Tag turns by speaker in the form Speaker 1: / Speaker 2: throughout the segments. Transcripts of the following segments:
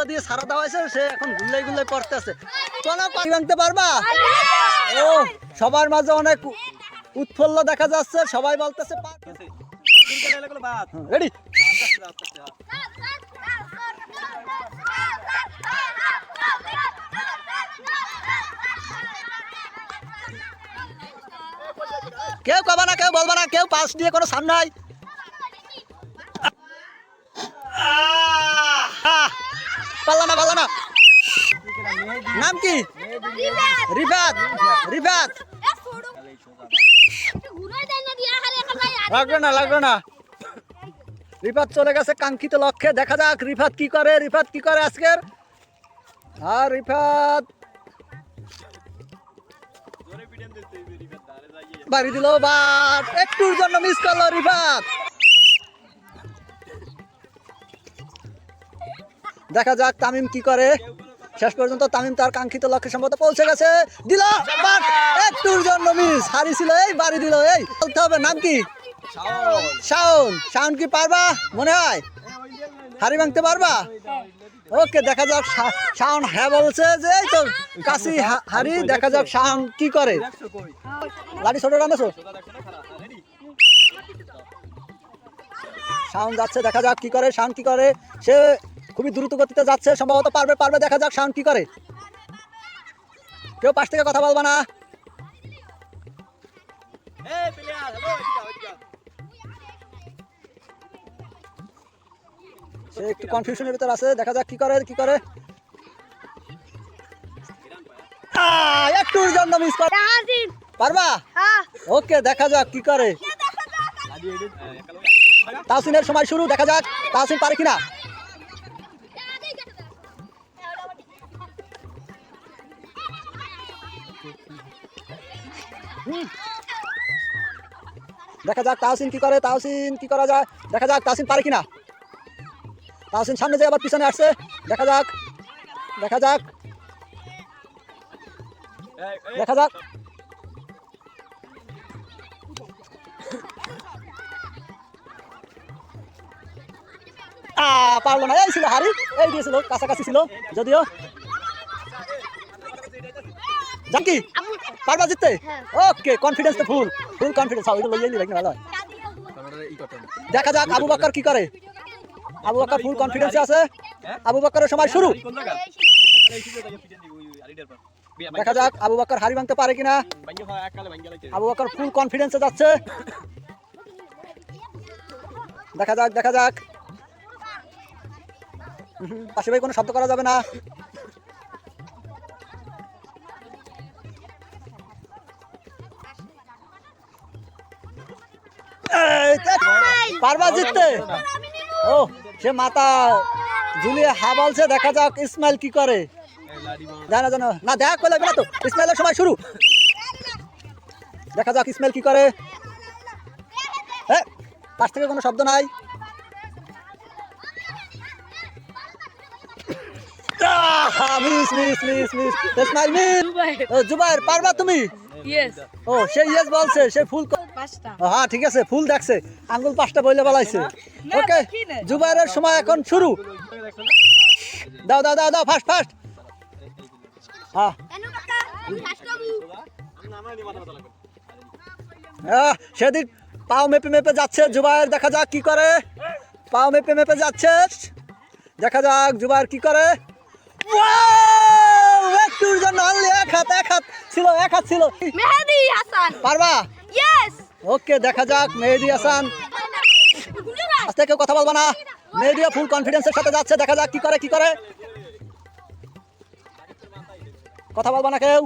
Speaker 1: দিয়ে সারা দেওয়া হয়েছে, সে এখন গুল্লাই গুল্লাই পড়তেছে। কোনো পানি ভাঙতে পারবা? ও সবার মাঝে অনেক উৎফুল্ল দেখা যাচ্ছে, সবাই বলতেছে রেডি। কেউ কবা না, কেউ বলবা না, কেউ পাশ দিয়ে কোনো সান নাই। পারলা না, পারলা না। নাম কি? রিফাত। রিফাত লাগবে না, লাগবে না। রিফাত চলে গেছে কাঙ্ক্ষিত লক্ষ্যে। দেখা যাক রিফাত কি করে, রিফাত কি করে আজকের। আর রিফাত বাড়ি দিল, বাট একটুর জন্য মিস করলো রিফাত। দেখা যাক তামিম কি করে। শেষ পর্যন্ত তামিম তার কাঙ্ক্ষিত লক্ষ্যে সম্ভবত পৌঁছে গেছে। দিল, বাট একটুর জন্য মিস। হারিয়েছিল, এই বাড়ি দিল। এই বলতে হবে নাম কি? শাওন। শাওন কি পারবা মনে হয়? হাড়ি ভাঙতে পারবা? ওকে, দেখা যাক শাওন হ্যাঁ বলছে যে এই তো কাশি হাড়ি। দেখা যাক শাওন কি করে। লাঠি ছোট রান্নাছো। শাওন যাচ্ছে, দেখা যাক কি করে। শাওন কি করে? সে খুবই দ্রুত গতিতে যাচ্ছে, সম্ভবত পারবে, পারবে। দেখা যাক শাওন কি করে। কেউ পাশ থেকে কথা বলবা না। সে একটু কনফিউশনের ভিতর আছে, দেখা যাক কি করে, কি করে। একটুর জন্য মিস পারবা? ওকে, দেখা যাক কি করে। তাহসিনের সময় শুরু, দেখা যাক তাহসিন পারে কিনা। দেখা যাক তাহসিন কি করে, তাহসিন কি করা যায়। দেখা যাক তাহসিন পারে কিনা। তাহসিন সামনে যায়, আবার পিছনে আসছে। দেখা যাক, দেখা যাক, দেখা যাক। পারলো না, এই ছিল হারি, এই দিয়েছিল, কাছাকাছি ছিল যদিও। জানকি পারবা জিততে? ওকে, কনফিডেন্স তো ফুল, ফুল কনফিডেন্স। ওইটা লইয়ে নিবি ভালো হয়। দেখা যাক আবু বকর কি করে। আবু বকর ফুল কনফিডেন্সে আছে। আবু বকরের সময় শুরু। দেখা যাক আবু বকর হাড়ি ভাঙতে পারে কিনা। আবু বকর ফুল কনফিডেন্সে যাচ্ছে। দেখা যাক, দেখা যাক। পাশে ভাই কোনো শব্দ করা যাবে না। পারবা জিততে? ও সে মাথা ঝুলিয়ে হা বলছে। দেখা যাক ইসমাইল কি করে। জানা জানো না, দেখা করে লাগবে না তো। ইসমাইলের সময় শুরু। দেখা যাক ইসমাইল কি করে। হ্যাঁ, পাশ থেকে কোনো শব্দ নাই। Miss miss miss miss. Ismail miss. Zubair পারবা তুমি? ও সে ইয়েস বলছে, সে ফুল। হ্যাঁ ঠিক আছে, ফুল দেখছে, আঙ্গুল 5টা বইলে বলাইছে। ওকে, জুবাইরের সময় এখন শুরু। দাও দাও দাও দাও, ফাস্ট ফাস্ট। হ্যাঁ, সেদিক পাও মেপে মেপে যাচ্ছে জুবাইর। দেখা যাক কি করে। পাও মেপে মেপে যাচ্ছে। দেখা যাক জুবাইর কি করে। একটুর জন্য অনলি এক হাত, এক হাত ছিল, এক হাত ছিল।
Speaker 2: মেহেদি হাসান
Speaker 1: পারবা?
Speaker 2: ইয়েস।
Speaker 1: ওকে, দেখা যাক মেহেদি হাসান। আস্তে, কেউ কথা বলবা না। মেহেদিয়া ফুল কনফিডেন্সের সাথে যাচ্ছে। দেখা যাক কি করে, কি করে। কথা বলবা না কেউ।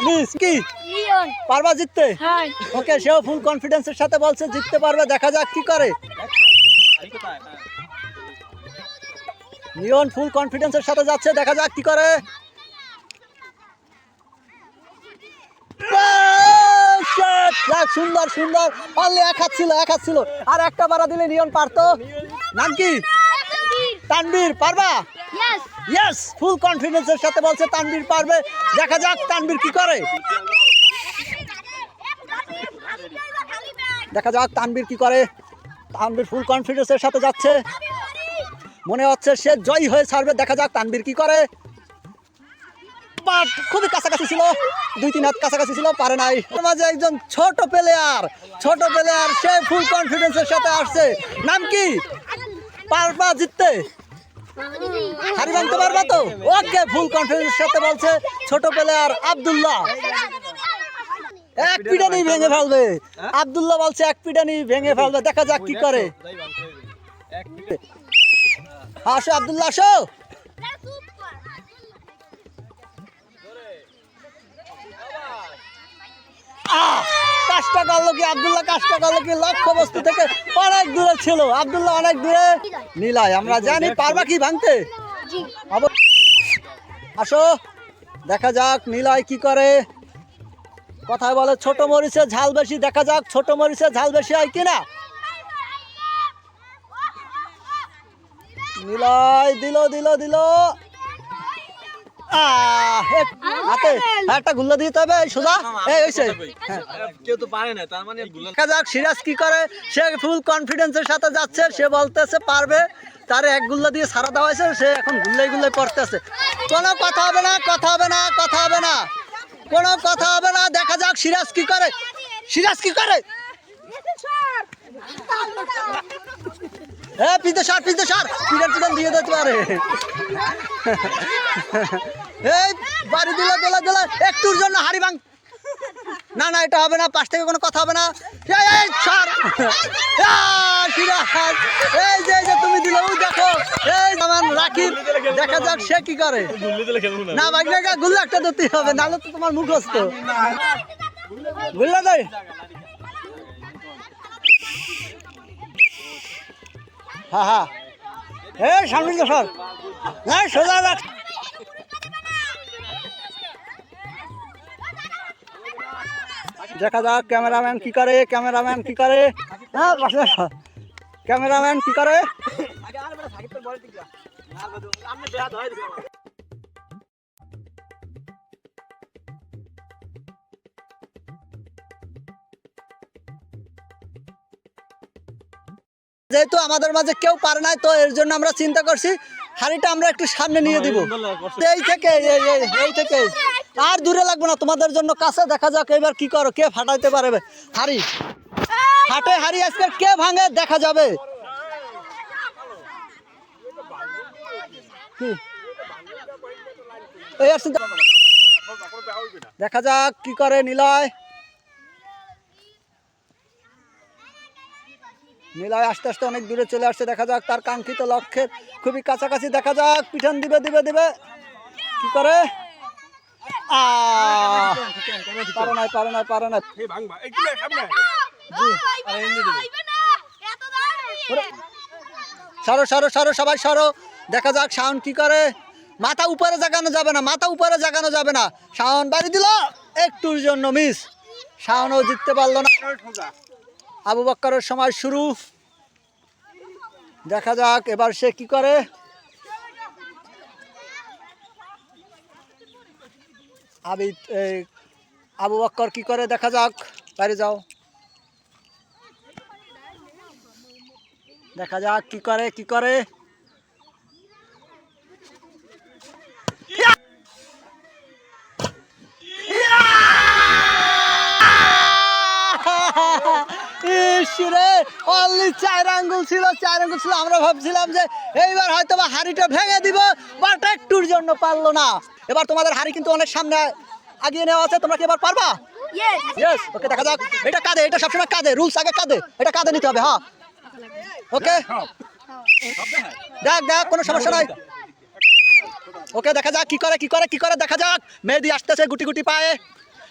Speaker 1: মিস কি পারবা জিততে? ওকে, সেও ফুল কনফিডেন্সের সাথে বলছে জিততে পারবে। দেখা যাক কি করে। নিয়ন ফুল কনফিডেন্সের সাথে যাচ্ছে। দেখা যাক কি করে। সুন্দর সুন্দর, অনলি এক হাত ছিল, এক হাত ছিল। আর একটা বাড়া দিলে নিয়ন পারতো। নাম কি? তানবীর। পারবা? ইয়েস, ফুল কনফিডেন্সের সাথে বলছে তানবীর পারবে। দেখা যাক তানবীর কি করে। দেখা যাক তানবীর কি করে। তানবীর ফুল কনফিডেন্সের সাথে যাচ্ছে। মনে হচ্ছে সে জয়ী হয়ে ছাড়বে। দেখা যাক তানভীর কি করে। বাট খুবই কাছাকাছি ছিল, 2-3 হাত কাছাকাছি ছিল, পারে নাই। ওর মাঝে একজন ছোট প্লেয়ার সে ফুল কনফিডেন্সের সাথে আসছে। নাম কি? পারবা জিততে? হারি ভাঙতে পারবা তো? ওকে, ফুল কনফিডেন্সের সাথে বলছে ছোট প্লেয়ার আব্দুল্লাহ। এক পিটানি ভেঙে ফেলবে। আব্দুল্লাহ বলছে এক পিটানি ভেঙে ফেলবে। দেখা যাক কি করে। আসো আব্দুল্লাহ, আসো। কাজটা করলো কি আব্দুল্লাহ? কাজটা করলো কি? লক্ষ্য বস্তু থেকে অনেক দূরে ছিল আব্দুল্লাহ, অনেক দূরে। নিলয় আমরা জানি, পারবা কি ভাঙতে? আসো, দেখা যাক নিলয় কি করে। কথায় বলে ছোট মরিচের ঝাল বেশি। দেখা যাক ছোট মরিচের ঝাল বেশি হয় কিনা। নিলয় দিল দিল দিল। হাতে একটা গুল্লা দিতে হবে সোজা। এই হইছে,
Speaker 3: কেউ তো পারে না, তার মানে
Speaker 1: দেখা যাক সিরাজ কি করে। সে ফুল কনফিডেন্সের সাথে যাচ্ছে, সে বলতেছে পারবে। তারে এক গুল্লা দিয়ে সারা দেওয়া হয়েছে, সে এখন গুল্লাই গুল্লাই পড়তেছে। কোনো কথা হবে না, কথা হবে না, কথা হবে না, কোনো কথা হবে না। দেখা যাক সিরাজ কি করে। সিরাজ কি করে? হ্যাঁ, পিদেশার পিডান দিয়ে দিতে পারে। এই বাড়ি দিলে দিলে দিলে একটুর জন্য হারি ভাঙ। না না, এটা হবে না, পাশ থেকে কোনো কথা হবে না। এই যে তুমি দিলে, দেখো এই আমার রাকিব। দেখা যাক সে কি করে। না ভাই, গুল্লা একটা দিতে হবে, নাহলে তো তোমার মুখস্থ। গুল্লা দেয়। হ্যাঁ হ্যাঁ, এই সামনে সর, না সোজা রাখ। দেখা যাক ক্যামেরাম্যান কি করে। ক্যামেরাম্যান কি করে? হ্যাঁ, ক্যামেরাম্যান কি করে? যেহেতু আমাদের মাঝে কেউ পারে নাই, তো এর জন্য আমরা চিন্তা করছি হাড়িটা আমরা একটু সামনে নিয়ে দিব। এই থেকে এই থেকে আর দূরে লাগবে না, তোমাদের জন্য কাছে। দেখা যাক এবার কি করো, কে ফাটাইতে পারবে হাড়ি। হাটে হাড়ি আজকে কে ভাঙে দেখা যাবে। দেখা যাক কি করে নিলয়। নিলয় আস্তে আস্তে অনেক দূরে চলে আসছে। দেখা যাক তার কাঙ্ক্ষিত লক্ষ্যের খুবই কাছাকাছি। দেখা যাক পিছন দিবে দিবে দিবে কি করে। পারে নাই, পারে নাই, পারে নাই। সরো সরো সরো, সবাই সরো। দেখা যাক শাওন কি করে। মাথা উপরে জাগানো যাবে না, মাথা উপরে জাগানো যাবে না। শাওন বাড়ি দিল, একটুর জন্য মিস। শাওনও জিততে পারলো না। আবু বক্করের সময় শুরু। দেখা যাক এবার সে কি করে। আবু বক্কর কি করে, দেখা যাক। বাইরে যাও, দেখা যাক কি করে কি করে। অনলি 4 আঙ্গুল ছিল, 4 আঙ্গুল ছিল। আমরা ভাবছিলাম যে এইবার হয়তো বা হাড়িটা ভেঙে দিব, বাট একটুর জন্য পারলো না। এবার তোমাদের হাড়ি কিন্তু অনেক সামনে আগিয়ে নেওয়া আছে। তোমরা কি এবার পারবা? ইয়েস। ওকে, দেখা যাক। এটা কাঁধে, এটা সবসময় কাঁধে, রুলস আগে কাঁধে, এটা কাঁধে নিতে হবে। হ্যাঁ, ওকে, দেখ দেখ, কোনো সমস্যা নাই। ওকে, দেখা যাক কি করে কি করে কি করে। দেখা যাক মেহেদি আসতেছে গুটি গুটি পায়ে।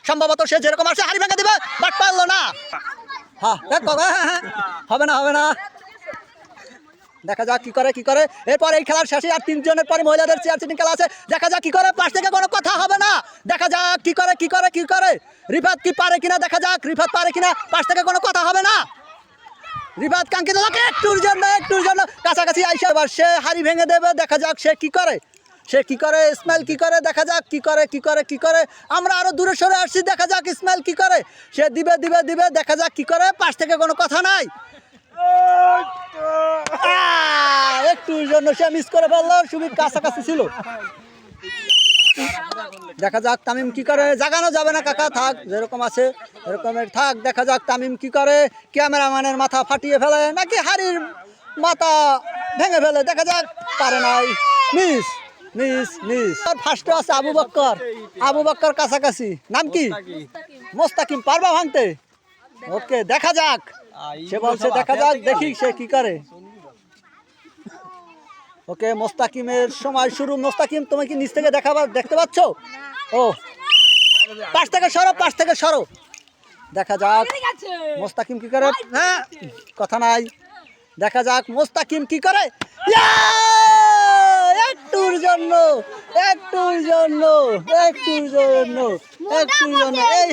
Speaker 1: সম্ভবত সে যেরকম আসছে হাড়ি ভেঙে দিবে, বাট পারলো না। হ্যাঁ, হবে না, হবে না। দেখা যাক কি করে কি করে। এরপর এই খেলার শেষে আর 3 জনের পরে মহিলাদের চেয়ার সিটিং খেলা আছে। দেখা যাক কি করে। পাশ থেকে কোনো কথা হবে না। দেখা যাক কি করে কি করে কি করে। রিফাত কি পারে কিনা, দেখা যাক রিফাত পারে কিনা। পাশ থেকে কোনো কথা হবে না। রিফাত কাঙ্ক্ষিত লক্ষ্যে একটুর জন্য কাছাকাছি আইসা এবার সে হাড়ি ভেঙে দেবে। দেখা যাক সে কি করে, সে কি করে। ইসমাইল কি করে, দেখা যাক কি করে কি করে কি করে। আমরা আরো দূরে সরে আসছি। দেখা যাক ইসমাইল কি করে। সে দিবে দিবে দিবে, দেখা যাক কি করে। পাশ থেকে কোনো কথা নাই। একটুর জন্য সে মিস করে ফেললো, সুমির কাছাকাছি ছিল। দেখা যাক তামিম কি করে, জাগানো যাবে না কাকা, থাক যেরকম আছে এরকমের থাক। দেখা যাক তামিম কি করে, ক্যামেরাম্যানের মাথা ফাটিয়ে ফেলে নাকি হাড়ির মাথা ভেঙে ফেলে, দেখা যাক। পারে নাই, মিস মিস মিস। আর ফার্স্টে আছে আবু বক্কর, আবু বক্কর কাছাকাছি। নাম কি? মোস্তাকিম। পারবা ভাঙতে? ওকে, দেখা যাক। সে বলছে দেখা যাক, দেখি সে কি করে। ওকে, মোস্তাকিমের সময় শুরু। মোস্তাকিম, তুমি কি নিচ থেকে দেখতে পাচ্ছ? ও, পাশ থেকে সরো, পাশ থেকে সরো। দেখা যাক মোস্তাকিম কি করে। হ্যাঁ, কথা নাই। দেখা যাক মোস্তাকিম কি করে। ইয়া! একটুর জন্য, একটুর জন্য, একটুর জন্য, একটুর জন্য এই